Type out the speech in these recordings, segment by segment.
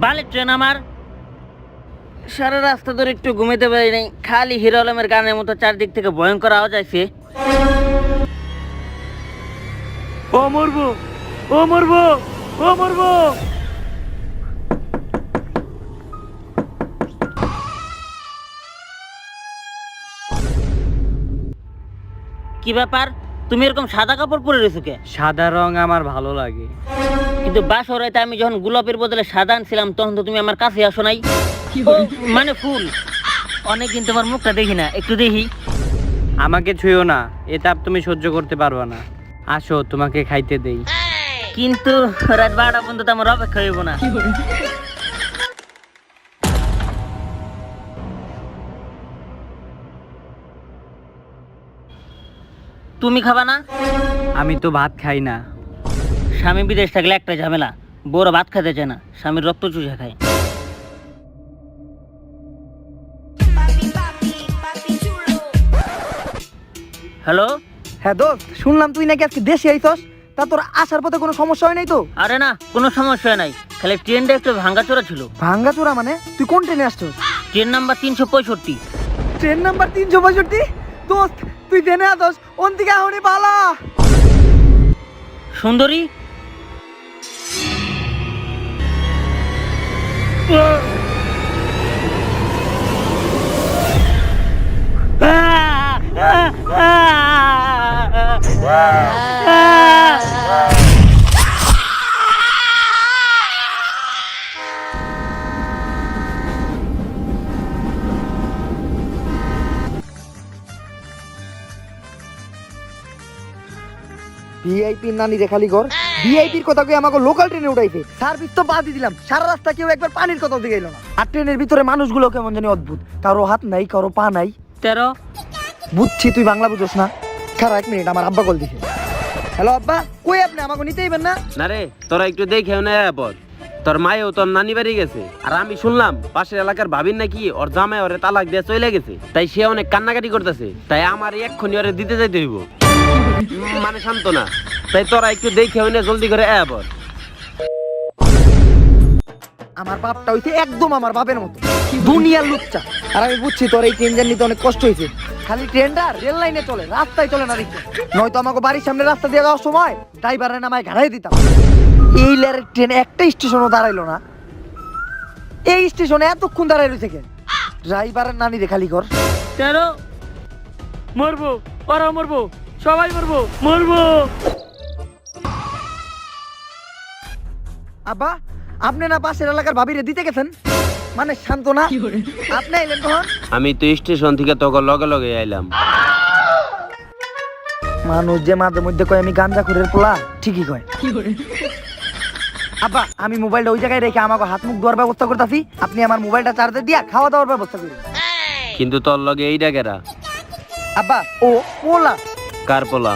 বালের ট্রেন আমার। সারা রাস্তা ধরে একটু ঘুমাইতে পারি নাই, খালি হিরো আলমের গানের মতো চারদিক থেকে ভয়ঙ্কর আওয়াজ আইছে। ও মরবো, ও মরবো, ও মরবো। কি ব্যাপার, তুমি এরকম সাদা কাপড় পরে রয়েছো কে? সাদা রং আমার ভালো লাগে। কিন্তু বাসরাইতে আমি যখন গোলাপের বদলে সাদা আনছিলাম তখন তো তুমি আমার কাছে আসো নাই। ও, মানে ফুল। অনেকদিন তোমার মুখটা দেখি না, একটু দেখি। আমাকে ছুঁয়ো না, এ তাপ তুমি সহ্য করতে পারবা না। আসো তোমাকে খাইতে দেই। কিন্তু রাত 12টা পর্যন্ত তো আমার অপেক্ষা হইব না। তুমি খাবা না? আমি তো ভাত খাই না। স্বামী বিদেশ থাকলে একটা ঝামেলা, বউরা ভাত খেতে চায় না, স্বামীর রক্ত চুষে খায়। হ্যালো। হ্যাঁ দোস্ত, শুনলাম তুই নাকি আজকে দেশে আইছস। তা তোর আসার পথে কোনো সমস্যা হয় নাই তো? আরে না, কোনো সমস্যা নাই, খালি ট্রেনটা একটু ভাঙ্গাচোরা ছিল। ভাঙ্গাচোরা মানে? তুই কোন ট্রেনে আসছস? Train number 365। Train number 365? দোস্ত তুই ট্রেনে আসছস, ওন দিকে এখনই পালা। সুন্দরী। ভিআইপির নানি রে খালি ঘর। ভিআইপির কথা কই আমাকে লোকাল ট্রেনে উঠাইছে, সার্ভিস তো বাদই দিলাম, সারা রাস্তা কেউ একবার পানির কথাও দিকে এলো না। আর ট্রেনের ভিতরে মানুষগুলো কেমন জানি অদ্ভুত, কারো হাত নাই, কারো পা নাই। 13। বুঝছি তুই বাংলা বুঝোস না। খারা 1 মিনিট, আমার আব্বা কল দিছে। হ্যালো আব্বা, কই আপনি? আমাকে নিতেইবেন না? না রে, তোরা একটু দেখেও না পর। তোর মায়েও তোর নানি বাড়ি গেছে, আর আমি শুনলাম পাশের এলাকার ভাবির নাকি ওর জামাই ওরে তালাক দিয়ে চলে গেছে, তাই সে অনেক কান্নাকাটি করতেছে। তাই আমার এক্ষুনি ওরে দিতে যাইতে হইব, মানে শান্ত না। তাই তোরা একটু দেখেও না, জলদি করে পর। আমার বাপটা হইছে একদম আমার বাপের মতো, দুনিয়ার লুচ্চা। আর আমি বুঝছি তোর এই ট্রেন জার্নিতে অনেক কষ্ট হয়েছে। খালি ট্রেনটা রেল লাইনে চলে, রাস্তায় চলে না দেখতে। নয়তো আমাকে বাড়ির সামনে রাস্তা দিয়ে যাওয়ার সময় ড্রাইভারের নামায় ঘাড়াই দিতাম। এই লেরের ট্রেন একটা স্টেশনও দাঁড়াইলো না। এই স্টেশনে এতক্ষণ দাঁড়াই রয়েছে কেন? ড্রাইভারের নানি রে খালি ঘর। 13। মরবো, ওরা মরবো, সবাই মরবো, মরবো। আব্বা, আপনি না পাশের এলাকার ভাবিরে দিতে গেছেন? মানে শান্ত না, আপনি এলেন তখন? আমি তো স্টেশন থেকে তোকে লগে লগে আইলাম। মানুষ যে মাঝে মধ্যে কয় আমি গাঞ্জা খুরের পোলা, ঠিকই কয়। আব্বা, আমি মোবাইলটা ওই জায়গায় রেখে আমাকে হাত মুখ ধোয়ার ব্যবস্থা করতেছি, আপনি আমার মোবাইলটা চার্জে দিয়া খাওয়া দাওয়ার ব্যবস্থা করুন। কিন্তু তোর লগে এইটা কেরা? আব্বা, ও পোলা। কার পোলা?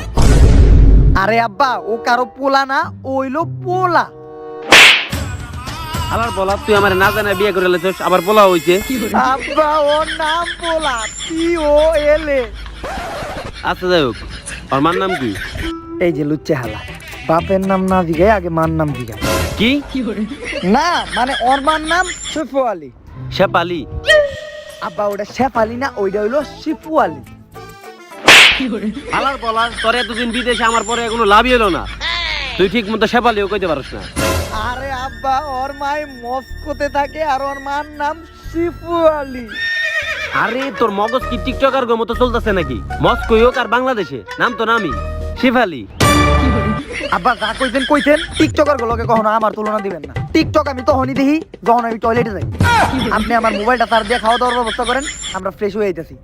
আরে আব্বা, ও কারো পোলা না, ও হইলো পোলা। আবার বলা, তুই আমার না জানা বিয়ে করে লেছিস, আবার পোলা হইছে। আব্বা, ওর নাম পোলা, POLA। আচ্ছা যাই হোক, ওর মার নাম কি? এই যে লুচ্চে হালা, বাপের নাম না জিগায় আগে মার নাম জিগায়। কি? না মানে ওর মার নাম শিফু আলী। শেফালি? আব্বা, ওটা শেফালি না, ওইটা হইলো শিফু আলী। আলার বলা, তোর এতদিন বিদেশে আমার পরে কোনো লাভই হলো না, তুই ঠিক মতো শেফালিও কইতে পারস না। আরে আব্বা, ওর মায় মস্কোতে থাকে আর ওর মার নাম শিফু আলী। আরে তোর মগজ কি টিকটকার মতো চলতেছে নাকি? মস্কো হোক আর বাংলাদেশে, নাম তো নামই শেফালি। আব্বা যা কইছেন, টিকটকার গুলোকে কখনো আমার তুলনা দিবেন না। টিকটক আমি তখনই দেখি যখন আমি টয়লেটে যাই। আপনি আমার মোবাইলটা চার্জ দিয়ে খাওয়া দাওয়ার ব্যবস্থা করেন, আমরা ফ্রেশ হয়ে যাইতেছি।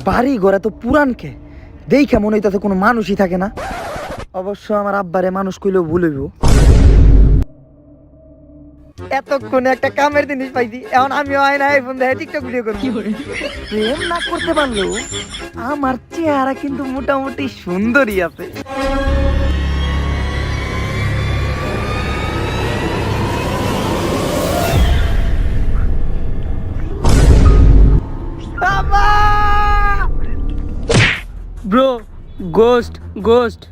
বাড়ি ঘরে তো পুরান কে দেখে মনে হইতাছে কোনো মানুষই থাকে না। অবশ্য আমার আব্বারে মানুষ কইলেও ভুল হইব। এতক্ষণে একটা কামের জিনিস পাইছি, এখন আমিও আয়না আইফোন দেখে টিকটক ভিডিও করব। প্রেম না করতে পারলেও আমার চেহারা কিন্তু মোটামুটি সুন্দরই আছে। আব্বা ব্রো, গোস্ট গোস্ট।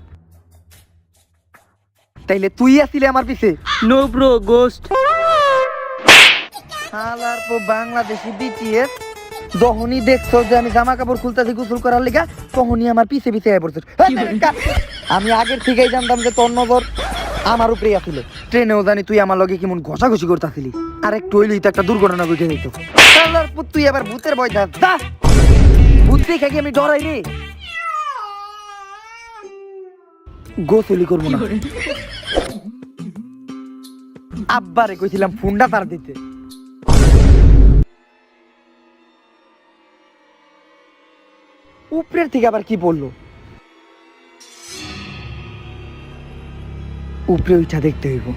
তাইলে তুই আসিলে আমার পিছে? No bro, ghost. হালার পো বাংলাদেশি বিটিএস, যখনই দেখছো যে আমি জামা কাপড় খুলতেছি গোসল করার লিগা, তখনই আমার পিছে পিছে আয় পড়ছে। আমি আগের থেকেই জানতাম যে তোর নজর আমার উপরেই আছিল। ট্রেনেও জানি তুই আমার লগে কেমন ঘষাঘষি করতেছিলি, আর একটু হইলেই তো একটা দুর্ঘটনা ঘটে যেত। হালার পো তুই আবার ভূতের ভয় থাক, যা ভূত দেখে কি আমি ডরাই রে? গোসলি করবো না। আব্বারে কইছিলাম ফোনটা তার দিতে। উপরের থেকে আবার কি বললো? উপরে উঠা দেখতে হইব।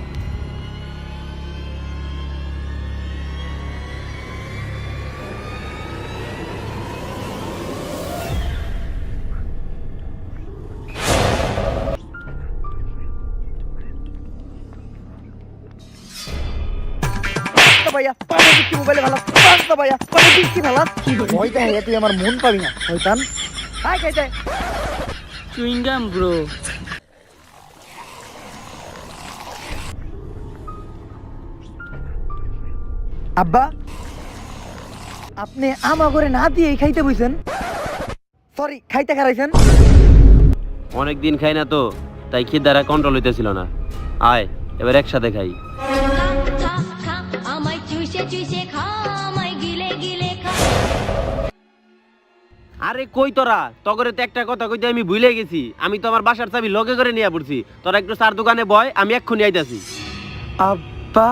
ভাইয়া পানি দিচ্ছি মোবাইলে ভালো, ভাইয়া পানি দিচ্ছি ভালো। ভয়টা হইয়া তুই আমার মন পাবি না শয়তান। হাই খাইতে চুইংগাম ব্রো। আব্বা, আপনি আমা করে না দিয়ে খাইতে বইছেন? সরি, খাইতে খারাইছেন? অনেকদিন খাই না তো, তাই খিদারা কন্ট্রোল হইতেছিল না। আয় এবার একসাথে খাই। খা খা আমায় চুষে চুষে খা আমায় গিলে গিলে খা। আরে কই তোরা, তগরে তো একটা কথা কইতে আমি ভুলে গেছি। আমি তো আমার বাসার চাবি লগে করে নিয়ে পড়ছি। তোরা একটু চার দোকানে বয়, আমি এক্ষুনি আইতাছি। আব্বা,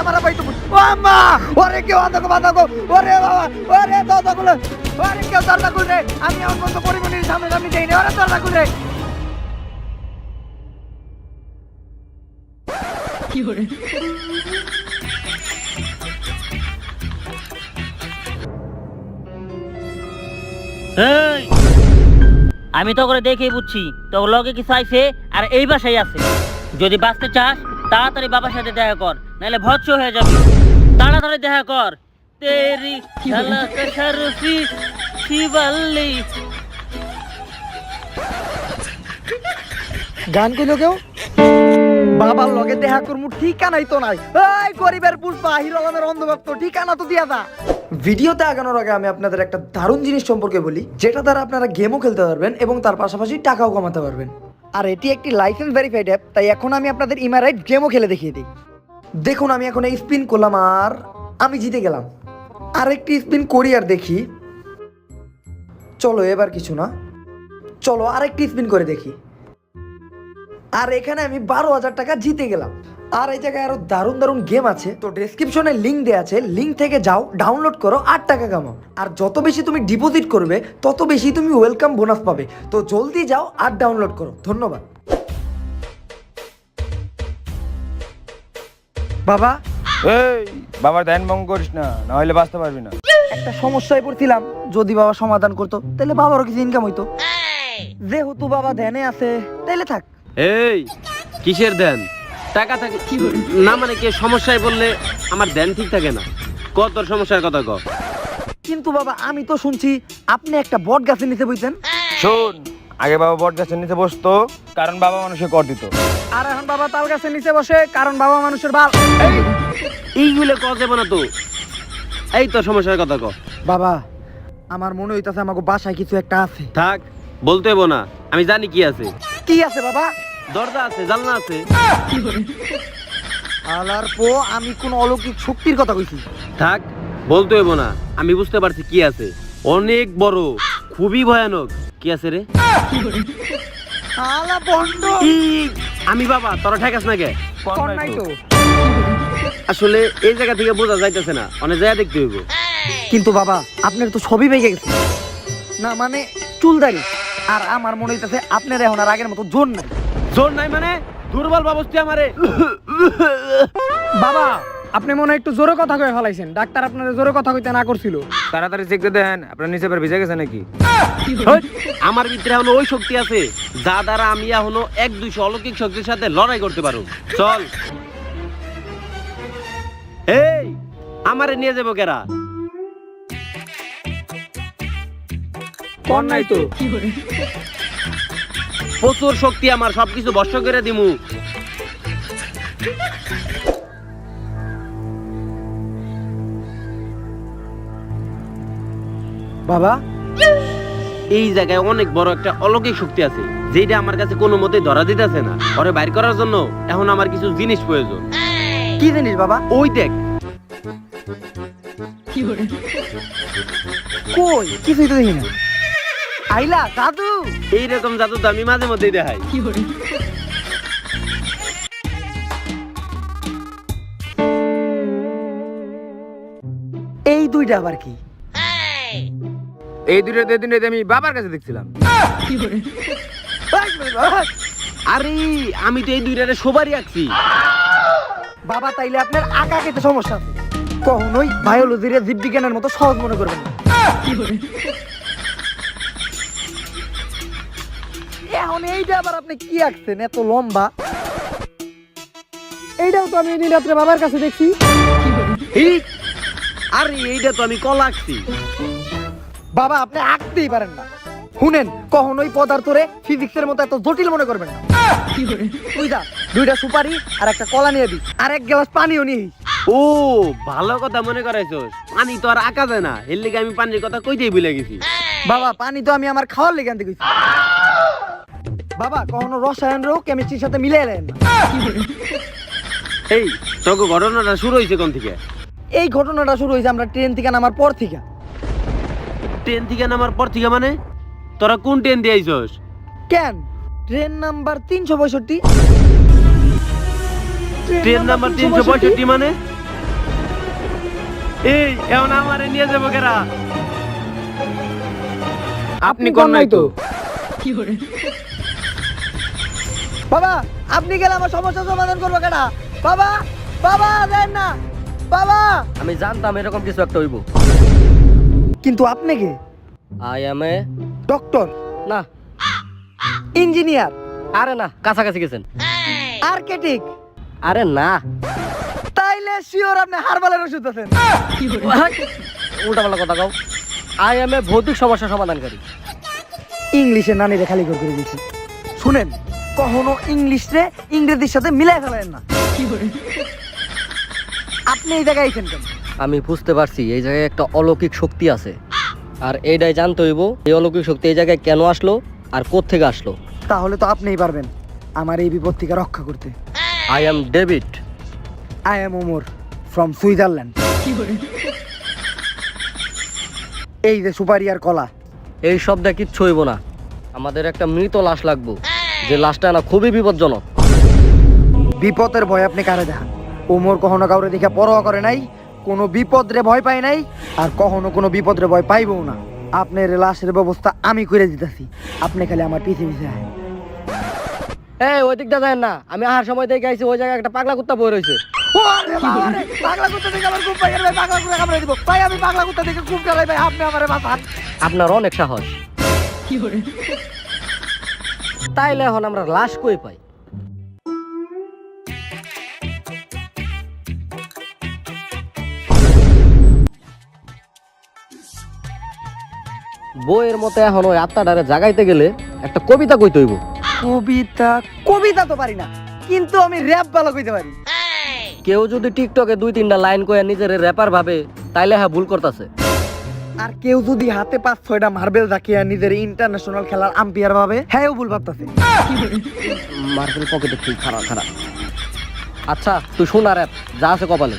আমার ভাই তো ও আম্মা, ওরে কেউ আদা গো, ওরে বাবা, ওরে দাদা গুলো, ওরে কেউ দরজা খুলে, আমি আমার বন্ধু পরিমণির সামনে সামনে যাই না, ওরে দরজা খুলে। এই, আমি তো করে দেখেই বুঝছি তোর লগে কিছু আইছে আর এই বাসায় আছে। যদি বাঁচতে চাস তাড়াতাড়ি বাবার সাথে দেখা কর, নাহলে ভৎস হয়ে যাবি। তাড়াতাড়ি দেখা কর। তেরি ঝলক শরফি শিবল্লি। গান কইলো কেউ? বাবার লগে দেখা করমু, ঠিকানাই তো নাই। এই গরিবের পুষ্পা হিরো আলমের অন্ধভক্ত, ঠিকানা তো দিয়া দা। ভিডিওতে আগানোর আগে আমি আপনাদের একটা দারুণ জিনিস সম্পর্কে বলি, যেটা দ্বারা আপনারা গেমও খেলতে পারবেন এবং তার পাশাপাশি টাকাও কমাতে পারবেন। আর এটি একটি লাইসেন্স ভেরিফাইড অ্যাপ, তাই এখন আমি আপনাদের ইমারাইট গেমও খেলে দেখিয়ে দিই। দেখুন, আমি এখন এই স্পিন করলাম আর আমি জিতে গেলাম। আর একটি স্পিন করি আর দেখি। চলো এবার কিছু না, চলো আরেকটি স্পিন করে দেখি। আর এখানে আমি 12,000 টাকা জিতে গেলাম। আর এই জায়গায় আরো দারুণ দারুণ গেম আছে, তো ডেসক্রিপশনে লিংক দেওয়া আছে, লিংক থেকে যাও, ডাউনলোড করো, 8 টাকা কামাও। আর যত বেশি তুমি ডিপোজিট করবে তত বেশি তুমি ওয়েলকাম বোনাস পাবে। তো জলদি যাও আর ডাউনলোড করো। ধন্যবাদ। বাবা, এই বাবার ধ্যান ভঙ্গ করিস না, না হলে বাঁচতে পারবি না। একটা সমস্যায় পড়ছিলাম, যদি বাবা সমাধান করতো তাহলে বাবারও কিছু ইনকাম হইতো। যেহেতু বাবা ধ্যানে আছে তাইলে থাক। এই কিসের ধ্যান? টাকা থাকে না মানে কে সমস্যায় বললে আমার ধ্যান ঠিক থাকে না। কত তোর সমস্যার কথা ক। কিন্তু বাবা, আমি তো শুনছি আপনি একটা বট গাছের নিচে বইতেন। শোন, আগে বাবা বট গাছের নিচে বসতো কারণ বাবা মানুষকে কর দিত, আর এখন বাবা তাল গাছের নিচে বসে কারণ বাবা মানুষের বাল। এইগুলো ক যাবে না তো। এই তোর সমস্যার কথা ক। বাবা, আমার মনে হইতাছে আমাকে বাসায় কিছু একটা আছে। থাক, বলতে হইব না, আমি জানি কি আছে। কি আছে বাবা? দরজা আছে, জানলা আছে। আলার পো, আমি কোন অলৌকিক শক্তির কথা কইছি? থাক, বলতে হইব না, আমি বুঝতে পারছি কি আছে। অনেক বড়, খুবই ভয়ানক। কি আছে রে? আলা বন্ড। আমি বাবা, তোরা ঠেকাস না কে? কোন নাই তো। আসলে এই জায়গা থেকে বোঝা যাইতেছে না, অনেক জায়গা দেখতে হইব। কিন্তু বাবা, আপনার তো সবই ভেঙে গেছে। না মানে চুলদারি। আর আমার মনে হইতাছে আপনার এখন আর আগের মতো জোর নাই। জোর নাই মানে? দুর্বল বাবস্তি আমারে। বাবা, আপনি মনে হয় একটু জোরে কথা কয়ে ফেলাইছেন, ডাক্তার আপনার জোরে কথা কইতে না করছিল। তাড়াতাড়ি চেক করে দেখেন আপনার নিচে আবার ভিজে গেছে নাকি। হই, আমার ভিতরে এখনো ওই শক্তি আছে যা দ্বারা আমি এখনো 1-200 অলৌকিক শক্তির সাথে লড়াই করতে পারো। চল। এই আমারে নিয়ে যাবো কেরা? কোন নাই তো। প্রচুর শক্তি আমার, সবকিছু ভস্ম করে দিমু। বাবা, এই জায়গায় অনেক বড় একটা অলৌকিক শক্তি আছে যেটা আমার কাছে কোনো মতে ধরা দিতেছে না। ওরে বাইর করার জন্য এখন আমার কিছু জিনিস প্রয়োজন। কি জিনিস বাবা? ওই দেখ। কই কিছুই তো দেখি না। আইলা দাদু, এইরকম জাদু তো আমি মাঝে মধ্যেই দেখাই। এই দুইটা আবার কি? এই দুটো দিন আমি বাবার কাছে দেখছিলাম। আরে আমি তো এই দুইটারে সবারই আঁকছি। বাবা তাইলে আপনার আঁকা খেতে সমস্যা আছে, কখনোই বায়োলজির জীববিজ্ঞানের মতো সহজ মনে করবেন না। এখন এইটা আবার আপনি কি আঁকছেন এত লম্বা? এইটাও তো আমি এদিন রাত্রে বাবার কাছে দেখছি। এই, আরে এইটা তো আমি কলা আঁকছি। বাবা আপনি আঁকতেই পারেন না। শুনেন, কখনোই পদার্থরে ফিজিক্সের মতো এত জটিল মনে করবেন না। তুই যা, দুইটা সুপারি আর একটা কলা নিয়ে দিই, আর এক গ্লাস পানিও নিয়ে। ও ভালো কথা মনে করাইছস। পানি তো আর আঁকা যায় না, এর লিগে আমি পানির কথা কইতেই ভুলে গেছি। বাবা পানি তো আমি আমার খাওয়ার লেগে আনতে কইছি। বাবা কখনো রসায়নরেও কেমিস্ট্রির সাথে মিলাই নেন না। এই তোকে ঘটনাটা শুরু হয়েছে কোন থেকে? এই ঘটনাটা শুরু হয়েছে আমরা ট্রেন থেকে নামার পর থেকে। ট্রেন থেকে নামার পর থেকে মানে? তোরা কোন ট্রেন দিয়ে আইছস? কেন? Train number 362। ট্রেন নাম্বার 362 মানে? এই এখন আমারে নিয়ে যাবো কেরা? আপনি কোন নাই তো। বাবা আপনি গেলে আমার সমস্যা সমাধান করবো কেন? বাবা বাবা দেন না বাবা। আমি জানতাম এরকম কিছু একটা হইব। কিন্তু আপনি কে? আই এম এ ডক্টর না, ইঞ্জিনিয়ার আরে না, কাছাকাছি গেছেন। আর্কিটেক্ট? আরে না, তাইলে শিওর আপনি হারবালের ওষুধ আছেন। উল্টা পাল্টা কথা কও। আই এম এ ভৌতিক সমস্যা সমাধানকারী। ইংলিশে নানিরে খালি করে দিয়েছি। শুনেন, কখনো ইংলিশে ইংরেজির সাথে মিলাই ফেলেন না। আপনি এই জায়গায় আইছেন কেন? আমি বুঝতে পারছি এই জায়গায় একটা অলৌকিক শক্তি আছে, আর এইটাই জানতে হইব এই অলৌকিক শক্তি এই জায়গায় কেন আসলো আর কোত্থেকে আসলো। তাহলে তো আপনিই পারবেন আমার এই বিপদ থেকে রক্ষা করতে। I am David. I am Omar from Switzerland. এই যে সুপারি আর কলা। এই শব্দে কিচ্ছু হইব না, আমাদের একটা মৃত লাশ লাগবো, যে লাশটা না খুবই বিপজ্জনক। বিপদের ভয় আপনি কারে দেখান? ওমর কখনো কাউরে দেখে পরোয়া করে নাই, কোনো বিপদরে ভয় পায় নাই, আর কখনো কোনো বিপদরে ভয় পাইবও না। আপনার লাশের ব্যবস্থা আমি করে দিতেছি, আপনি খালি আমার পিছে পিছে আয়। এই ওই দিকটা যায় না, আমি আহার সময় দেখে আইছি ওই জায়গায় একটা পাগলা কুত্তা বই রয়েছে। ওরে বাবা রে, পাগলা কুত্তা দেখে আমার খুব ভয় করে ভাই, পাগলা কুত্তা কামড়ে দিব ভাই। আমি পাগলা কুত্তা দেখে খুব ডরাই ভাই, আপনি আমারে বাঁচান। আপনার অনেক সাহস। তাইলে এখন আমরা লাশ কই পাই? বইয়ের মতো এখন ওই আত্মাটারে জাগাইতে গেলে একটা কবিতা কইতে হইব। কবিতা? কবিতা তো পারি না, কিন্তু আমি র‍্যাপ ভালো কইতে পারি। কেউ যদি টিকটকে 2-3টা লাইন কয়ে নিজের র্যাপার ভাবে তাইলে হ্যাঁ ভুল করতেছে। আর কেউ যদি হাতে 5-6টা মার্বেল রাখিয়া নিজের ইন্টারন্যাশনাল খেলার আম্পায়ার ভাবে, হ্যাঁ ভুল ভাবতেছে। মার্বেল পকেটে তুই খারাপ খারাপ। আচ্ছা তুই শোনা র্যাপ যা আছে কপালে।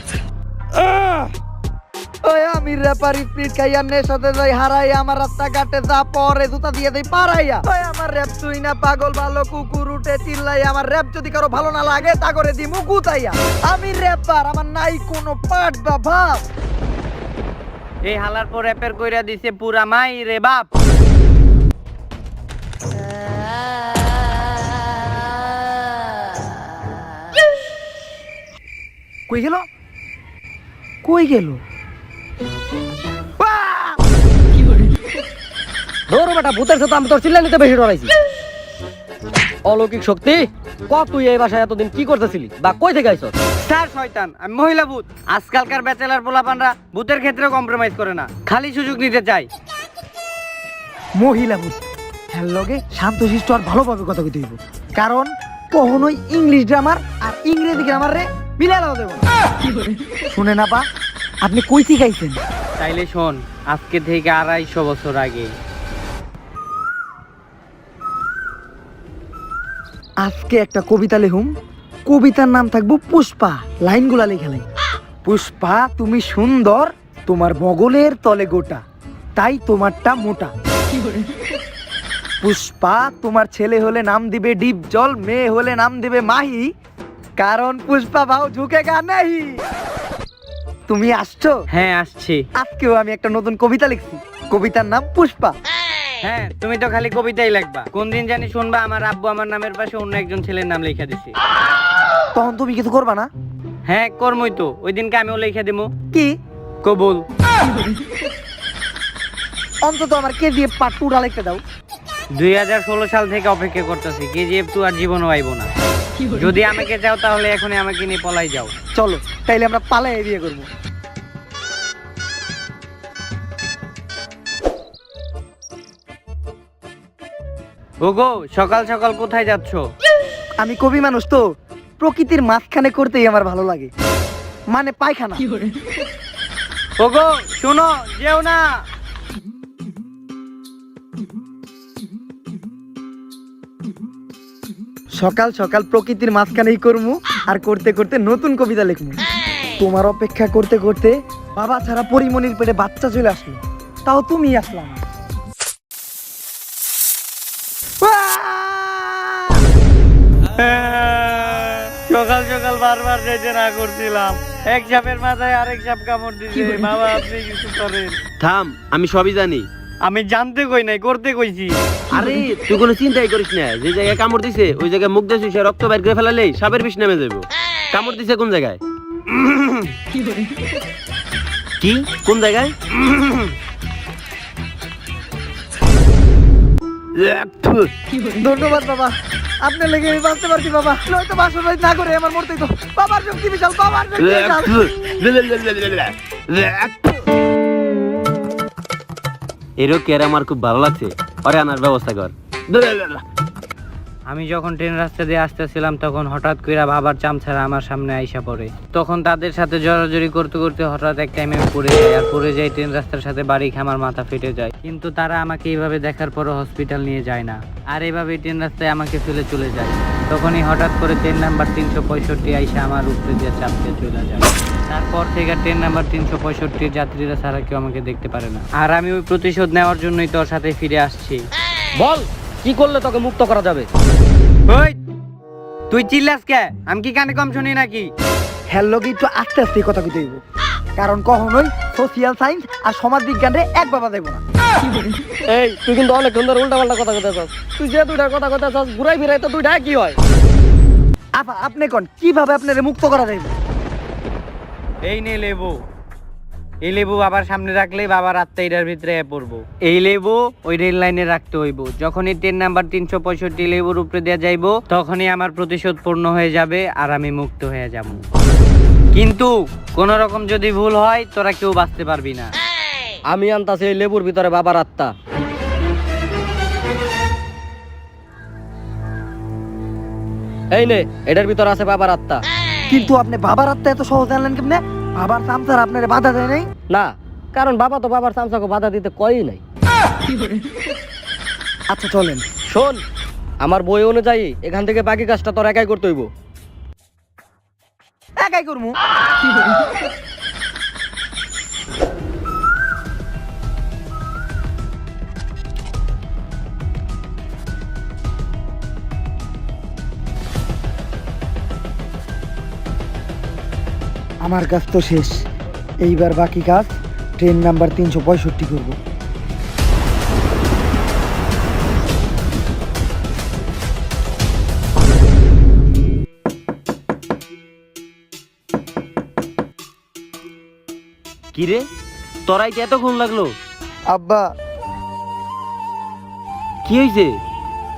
ওই আমি র্যাপার স্পিড খাইয়া নেশাতে যাই হারাই, আমার রাস্তা ঘাটে যা পরে জুতা দিয়ে দেই পারাইয়া। ওই আমার র‍্যাপ তুই না পাগল ভালো কুকুর উঠে চিল্লাই, আমার র‍্যাপ যদি কারো ভালো না লাগে তা করে দিমু গুতাইয়া। আমি র্যাপার, আমার নাই কোনো পাট বা ভাব। এই হালার পর র্যাপের কইরা দিছে পুরা মাই রে বাপ। কই গেল? কই গেল? ধরো বেটা, ভূতের সাথে আমি তোর চিল্লানিতে বেশি ডরাইছি। অলৌকিক শক্তি, তুই এই বাসায় এতদিন কি করতেছিলি বা কই থেকে আইছস? স্যার শয়তান, আমি মহিলা ভূত। আজকালকার ব্যাচেলার পোলাপানরা ভূতের ক্ষেত্রে কম্প্রোমাইজ করে না, খালি সুযোগ নিতে চাই। মহিলা ভূত, হ্যাঁ লগে শান্তশিষ্ট আর ভালোভাবে কথা কইতে হইব, কারণ কখনোই ইংলিশ গ্রামার আর ইংরেজি গ্রামার রে মিলাইয়া দেব না। শুনে না পা, আপনি কই থেকে আইছেন? তাইলে শোন, আজকে থেকে 250 বছর আগে। আজকে একটা কবিতা লেখুম, কবিতার নাম থাকবো পুষ্পা। লাইনগুলা লেখা লাই। পুষ্পা তুমি সুন্দর, তোমার বগলের তলে গোটা, তাই তোমারটা মোটা। পুষ্পা তোমার ছেলে হলে নাম দিবে ডিপ জল, মেয়ে হলে নাম দিবে মাহি, কারণ পুষ্পা ভাও ঝুঁকেগা নাহি। তুমি আসছো? হ্যাঁ আসছি। আজকেও আমি একটা নতুন কবিতা লিখছি, কবিতার নাম পুষ্পা। হ্যাঁ, তুমি তো খালি কবিতাই লিখবা। কোন দিন জানি শুনবা আমার আব্বু আমার নামের পাশে অন্য একজন ছেলের নাম লেখা দিছে। তখন তুমি কিছু করবা না? হ্যাঁ কর্মই তো, ওই দিনকে আমিও লেখা দেবো। কি কবুল। অন্তত আমার কেজিএফ পার্ট 2 লিখতে দাও। 2016 সাল থেকে অপেক্ষা করতেছি, কেজিএফ 2 আর জীবনও আইব না। যদি আমাকে চাও তাহলে এখনই আমাকে নিয়ে পলাই যাও। চলো তাইলে আমরা পালাই বিয়ে করবো। ওগো, সকাল সকাল কোথায় যাচ্ছ? আমি কবি মানুষ তো, প্রকৃতির মাঝখানে করতেই আমার ভালো লাগে, মানে পায়খানা। ওগো শোনো, যেও না। সকাল সকাল প্রকৃতির মাঝখানেই করমু, আর করতে করতে নতুন কবিতা লিখমু। তোমার অপেক্ষা করতে করতে বাবা ছাড়া পরিমণির পেটে বাচ্চা চলে আসলো, তাও তুমি আসলাম। সকাল সকাল বারবার যেতে না করছিলাম, এক সাপের মাথায় আরেক সাপ কামড় দিছে। বাবা আপনি কিছু করেন। থাম, আমি সবই জানি। আমি জানতে কই নাই, করতে কইছি। আরে তুই কোনো চিন্তাই করিস না, যে জায়গায় কামড় দিছে ওই জায়গায় মুখ দিয়ে সে রক্ত বের করে ফেলালেই সাপের বিষ নেমে যাবো। কামড় দিছে কোন জায়গায়? কি কোন জায়গায়? ধন্যবাদ বাবা, আপনার লেগে আমি বাঁচতে পারছি বাবা, নয়তো বাসর বাড়ি না করে আমার মরতেই তো। বাবার শক্তি বিশাল, বাবার শক্তি বিশাল। এরও কের আমার খুব ভালো লাগছে, আরে আনার ব্যবস্থা কর। আমি যখন ট্রেন রাস্তা দিয়ে আসতেছিলাম তখন হঠাৎ কইরা বাবার চামচারা আমার সামনে আইসা পড়ে। তখন তাদের সাথে জড়াজড়ি করতে করতে হঠাৎ এক টাইমে আমি পড়ে যাই, আর পড়ে যাই ট্রেন রাস্তার সাথে বাড়ি খেয়ে আমার মাথা ফেটে যায়। কিন্তু তারা আমাকে এইভাবে দেখার পরও হসপিটাল নিয়ে যায় না, আর এইভাবে ট্রেন রাস্তায় আমাকে ফেলে চলে যায়। তখনই হঠাৎ করে ট্রেন নাম্বার 365 আইসা আমার উপরে দিয়ে চাপতে চলে যায়। তারপর থেকে ট্রেন নাম্বার 365 যাত্রীরা ছাড়া কেউ আমাকে দেখতে পারে না। আর আমি ওই প্রতিশোধ নেওয়ার জন্যই তোর সাথে ফিরে আসছি। বল, কি করলে তোকে মুক্ত করা যাবে? ওই তুই চিল্লাস কে? আমি কি কানে কম শুনি নাকি? হ্যালো, একটু আস্তে আস্তে কথা কইতে হইব, কারণ কখনোই সোশিয়াল সায়েন্স আর সমাজ বিজ্ঞানে এক বাবা দেব না। এই তুই কিন্তু অনেক সুন্দর উল্টা পাল্টা কথা কইতেছস। তুই যে দুইটা কথা কইতেছস, ঘুরাই ফিরাই তো দুইটা কি হয়? আপা আপনি কোন কিভাবে আপনারে মুক্ত করা যাইব? এই নে লেবু, এই লেবু বাবার সামনে রাখলেই বাবার আত্মা এটার ভিতরে পড়বো। এই লেবু ওই রেল লাইনে রাখতে হইব। যখনই ট্রেন নাম্বার 365 লেবুর উপরে দেওয়া যাইব, তখনই আমার প্রতিশোধ পূর্ণ হয়ে যাবে আর আমি মুক্ত হয়ে যাব। কিন্তু কোন রকম যদি ভুল হয় তোরা কেউ বাঁচতে পারবি না। আমি আনতাছি এই লেবুর ভিতরে বাবার আত্মা। এই নে, এটার ভিতরে আছে বাবার আত্মা। কিন্তু আপনি বাবার আত্মা এত সহজে আনলেন কেমনে? বাবার চামচার আপনারে বাধা দেয় নাই? না, কারণ বাবা তো বাবার চামচাকে বাধা দিতে কয়ই নাই। আচ্ছা চলেন। শোন, আমার বই অনুযায়ী এখান থেকে বাকি কাজটা তোর একাই করতে হইব। একাই করমু? আমার কাজ তো শেষ, এইবার বাকি কাজ ট্রেন নাম্বার 365 করব। কি রে তোরাই এতক্ষণ লাগলো? আব্বা কি হয়েছে?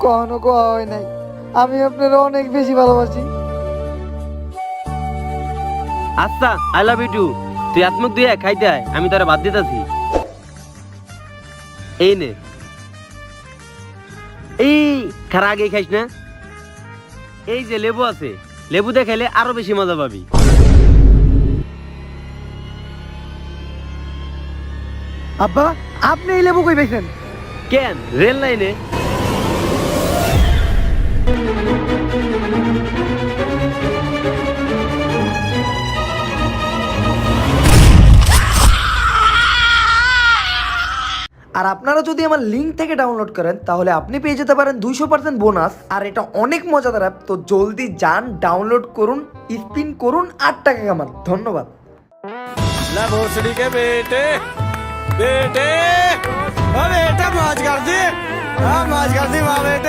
কখনো কোয়া হয় নাই, আমি আপনার অনেক বেশি ভালোবাসি। আচ্ছা আই লাভ ইউ টু। তুই আত্মক দিয়ে খাইতে আয়, আমি তোরা বাদ দিতেছি। এই নে, এই খারা আগে খাইস না। এই যে লেবু আছে, লেবু দিয়ে খাইলে আরো বেশি মজা পাবি। আব্বা আপনি এই লেবু কই পাইছেন? কেন রেল লাইনে? আর আপনারা যদি আমার লিঙ্ক থেকে ডাউনলোড করেন তাহলে আপনি পেয়ে যেতে পারেন 200% বোনাস। আর এটা অনেক মজাদার অ্যাপ, তো জলদি যান ডাউনলোড করুন, স্পিন করুন, 8 টাকা কামান। ধন্যবাদ। भोसड़ी के बेटे बेटे मौज कर दी, मौज कर दी माँ बेटे।